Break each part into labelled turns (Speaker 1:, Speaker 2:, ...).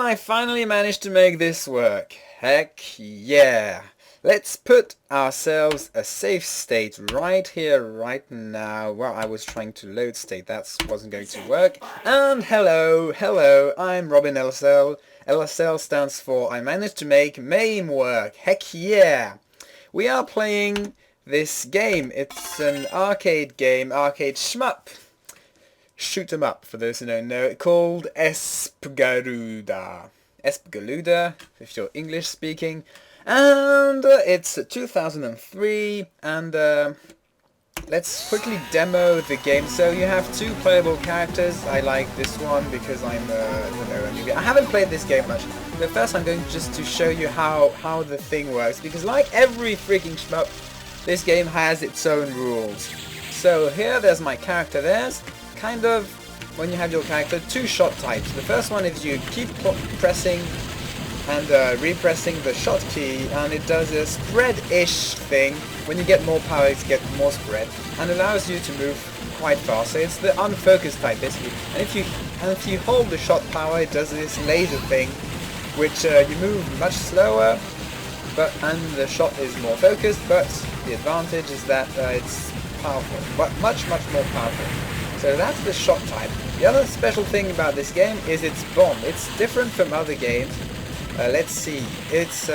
Speaker 1: I finally managed to make this work. Heck yeah. Let's put ourselves a safe state right here, right now. Well, I was trying to load state, that wasn't going to work. And hello, I'm Robin LSL. LSL stands for I managed to make MAME work. Heck yeah. We are playing this game. It's an arcade game, arcade shmup. Shoot 'em up, for those who don't know, called Espgaluda. Espgaluda, if you're English speaking. And it's 2003, and let's quickly demo the game. So you have two playable characters. I like this one because I'm a newbie. I haven't played this game much, but first I'm going just to show you how the thing works, because like every freaking shmup, this game has its own rules. So here, there's my character. There's kind of, when you have your character, two shot types. The first one is you keep pressing and repressing the shot key, and it does a spread-ish thing. When you get more power, it gets more spread, and allows you to move quite fast. So it's the unfocused type, basically. And if you hold the shot power, it does this laser thing, which you move much slower, and the shot is more focused. But the advantage is that it's powerful, but much more powerful. So that's the shot type. The other special thing about this game is its bomb. It's different from other games. Let's see. It's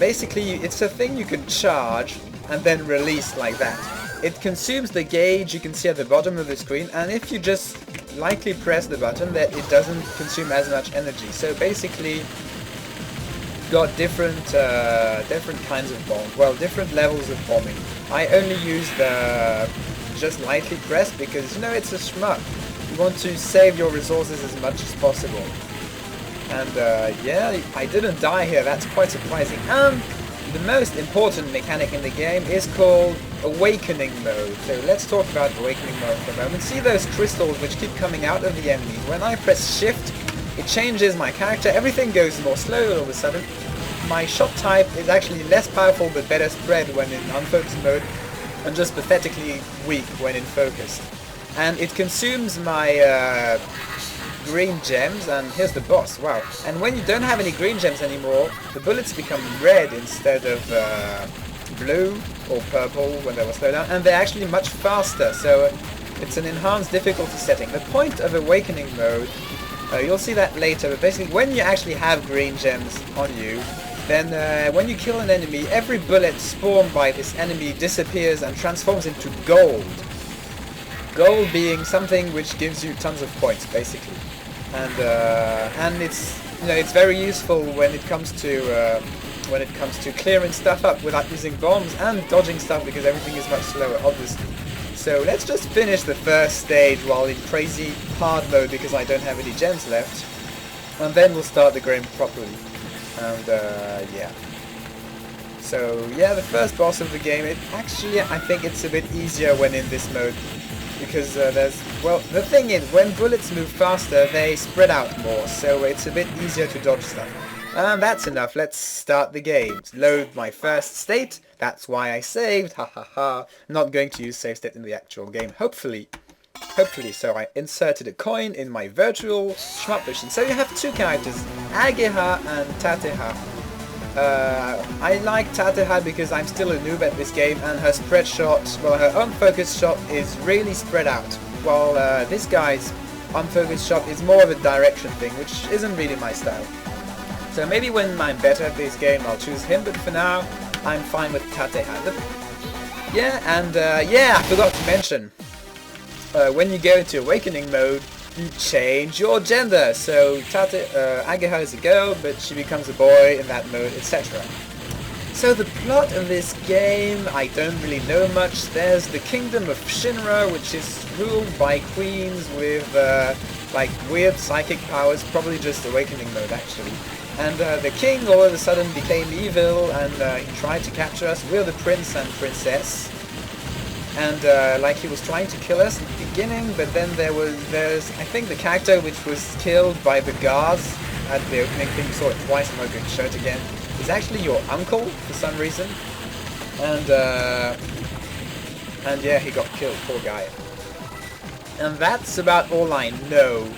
Speaker 1: basically, it's a thing you can charge and then release like that. It consumes the gauge you can see at the bottom of the screen, and if you just lightly press the button, that it doesn't consume as much energy. So basically, got different kinds of bombs. Well, different levels of bombing. I only use the just lightly press because, you know, it's a shmup. You want to save your resources as much as possible. And yeah, I didn't die here, that's quite surprising. And the most important mechanic in the game is called Awakening Mode. So let's talk about Awakening Mode for a moment. See those crystals which keep coming out of the enemy? When I press shift, it changes my character, everything goes more slow all of a sudden. My shot type is actually less powerful but better spread when in unfocused mode, and just pathetically weak when in focused. And it consumes my green gems, and here's the boss, wow. And when you don't have any green gems anymore, the bullets become red instead of blue or purple when they were slowed down, and they're actually much faster, so it's an enhanced difficulty setting. The point of Awakening Mode, you'll see that later, but basically when you actually have green gems on you, then when you kill an enemy, every bullet spawned by this enemy disappears and transforms into gold. Gold being something which gives you tons of points, basically. And it's, you know, it's very useful when it comes to clearing stuff up without using bombs and dodging stuff, because everything is much slower, obviously. So let's just finish the first stage while in crazy hard mode, because I don't have any gems left, and then we'll start the game properly. And yeah. So yeah, the first boss of the game, I think it's a bit easier when in this mode, because well, the thing is, when bullets move faster, they spread out more, so it's a bit easier to dodge stuff. And that's enough, let's start the game. Load my first state, that's why I saved, hahaha. Not going to use save state in the actual game, hopefully. So I inserted a coin in my virtual shmup machine. So you have two characters, Ageha and Tateha. I like Tateha because I'm still a noob at this game, and her spread shot, well, her unfocused shot is really spread out, while this guy's unfocused shot is more of a direction thing, which isn't really my style. So maybe when I'm better at this game I'll choose him, but for now I'm fine with Tateha. Yeah, and yeah, I forgot to mention, when you go into Awakening Mode, you change your gender. So Ageha is a girl, but she becomes a boy in that mode, etc. So the plot of this game, I don't really know much. There's the kingdom of Shinra, which is ruled by queens with like weird psychic powers, probably just Awakening Mode actually. And the king all of a sudden became evil, and he tried to capture us. We're the prince and princess. And like he was trying to kill us at the beginning, but then there's I think the character which was killed by the guards at the opening thing, you saw it twice, I'm not going to show it again, is actually your uncle for some reason. And yeah, he got killed, poor guy. And that's about all I know.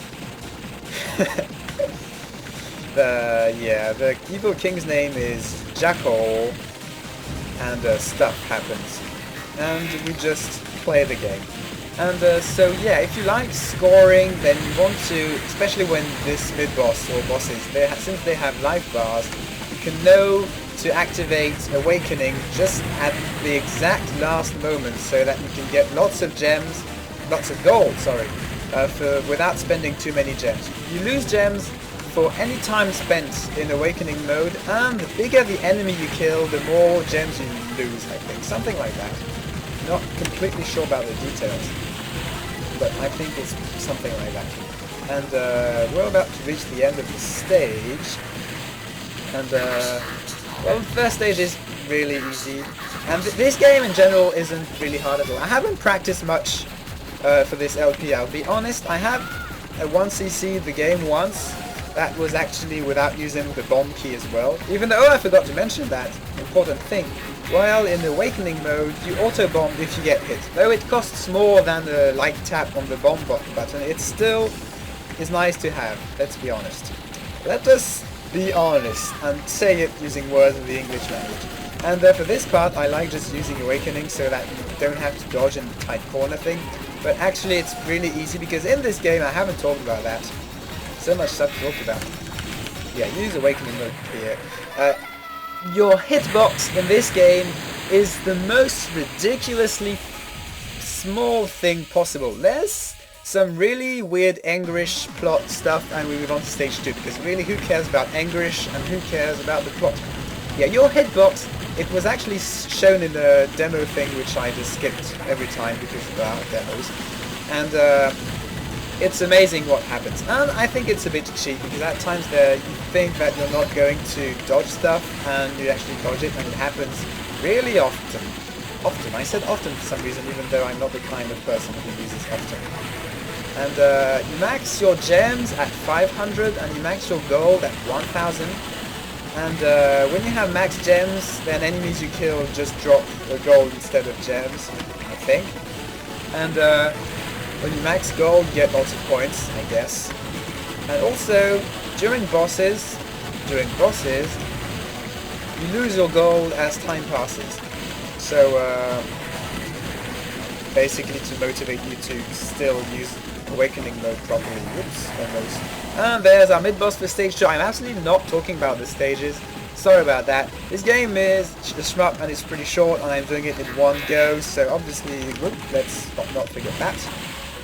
Speaker 1: The evil king's name is Jackal, and stuff happens, and we just play the game. And so yeah, if you like scoring, then you want to, especially when this mid-boss or bosses, since they have life bars, you can know to activate Awakening just at the exact last moment, so that you can get lots of gems, lots of gold, sorry, without spending too many gems. You lose gems for any time spent in Awakening mode, and the bigger the enemy you kill, the more gems you lose, I think. Something like that. Not completely sure about the details, but I think it's something like that. And we're about to reach the end of the stage, and well, the first stage is really easy, and this game in general isn't really hard at all. I haven't practiced much for this LP, I'll be honest. I have 1cc the game once. That was actually without using the bomb key as well. Even though, I forgot to mention that important thing. While in Awakening mode, you auto-bomb if you get hit. Though it costs more than the light tap on the bomb button, it still is nice to have, let's be honest. Let us be honest and say it using words in the English language. And for this part, I like just using Awakening so that you don't have to dodge in the tight corner thing. But actually it's really easy, because in this game, I haven't talked about that. So much stuff to talk about. Yeah, use Awakening mode here. Your hitbox in this game is the most ridiculously small thing possible. There's some really weird Angrish plot stuff, and we move on to stage 2, because really, who cares about Angrish and who cares about the plot? Yeah, your hitbox, it was actually shown in the demo thing, which I just skipped every time because of our demos. And it's amazing what happens, and I think it's a bit cheap, because at times there you think that you're not going to dodge stuff and you actually dodge it, and it happens really often. I said often for some reason, even though I'm not the kind of person who uses often. And you max your gems at 500 and you max your gold at 1000. And when you have max gems, then enemies you kill just drop gold instead of gems, I think. And when you max gold, you get lots of points, I guess. And also, during bosses, you lose your gold as time passes. So, basically to motivate you to still use Awakening mode properly. Whoops, almost. And there's our mid-boss for stage 2. I'm absolutely not talking about the stages. Sorry about that. This game is a shmup and it's pretty short, and I'm doing it in one go, so obviously, let's not forget that.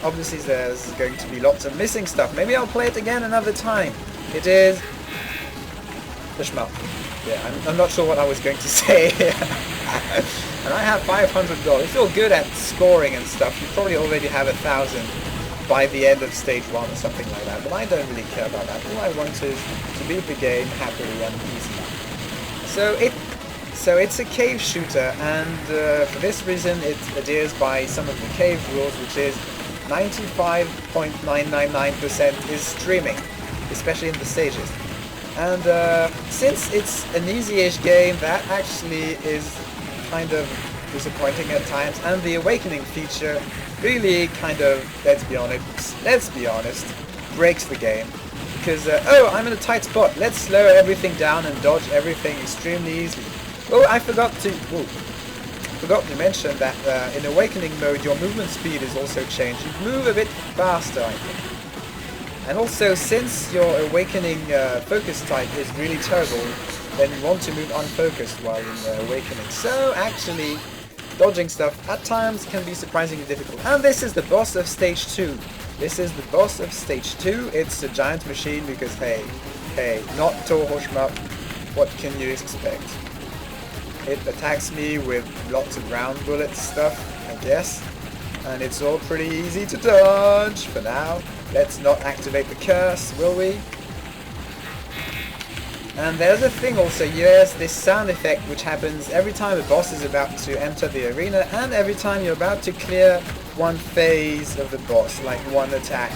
Speaker 1: Obviously there's going to be lots of missing stuff. Maybe I'll play it again another time. It is the shmup. Yeah, I'm not sure what I was going to say. And I have 500 gold. If you're good at scoring and stuff, you probably already have 1000 by the end of stage 1 or something like that. But I don't really care about that. All I want is to beat the game happily and easily. So it's a cave shooter, and for this reason it adheres by some of the cave rules, which is 95.999% is streaming, especially in the stages. And since it's an easy-ish game, that actually is kind of disappointing at times, and the Awakening feature really kind of, let's be honest, breaks the game. Because, oh, I'm in a tight spot, let's slow everything down and dodge everything extremely easily. Oh, I forgot to mention that in Awakening mode, your movement speed is also changed. You move a bit faster, I think. And also, since your Awakening focus type is really terrible, then you want to move unfocused while in Awakening. So, actually, dodging stuff at times can be surprisingly difficult. And this is the boss of stage 2. It's a giant machine because, hey, not Toho Shmup. What can you expect? It attacks me with lots of round bullet stuff, I guess. And it's all pretty easy to dodge for now. Let's not activate the curse, will we? And there's a thing also, yes, this sound effect which happens every time a boss is about to enter the arena, and every time you're about to clear one phase of the boss, like one attack,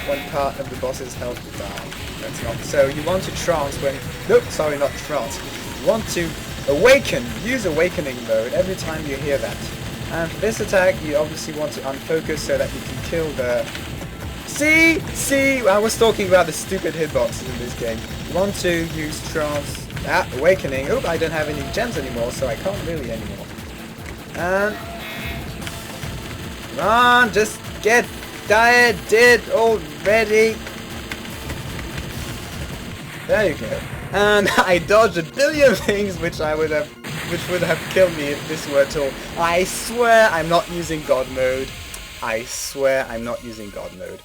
Speaker 1: one part of the boss's health will die. That's not so. You want to trance when, nope, sorry, not trance. You want to awaken, use Awakening mode every time you hear that. And for this attack, you obviously want to unfocus so that you can kill the... See, I was talking about the stupid hitboxes in this game. Want to use trance. Ah, awakening. Oh, I don't have any gems anymore, so I can't really anymore. And come on, just get did already. There you go. And I dodged a billion things which would have killed me if this were at all. I swear I'm not using God mode. I swear I'm not using God mode.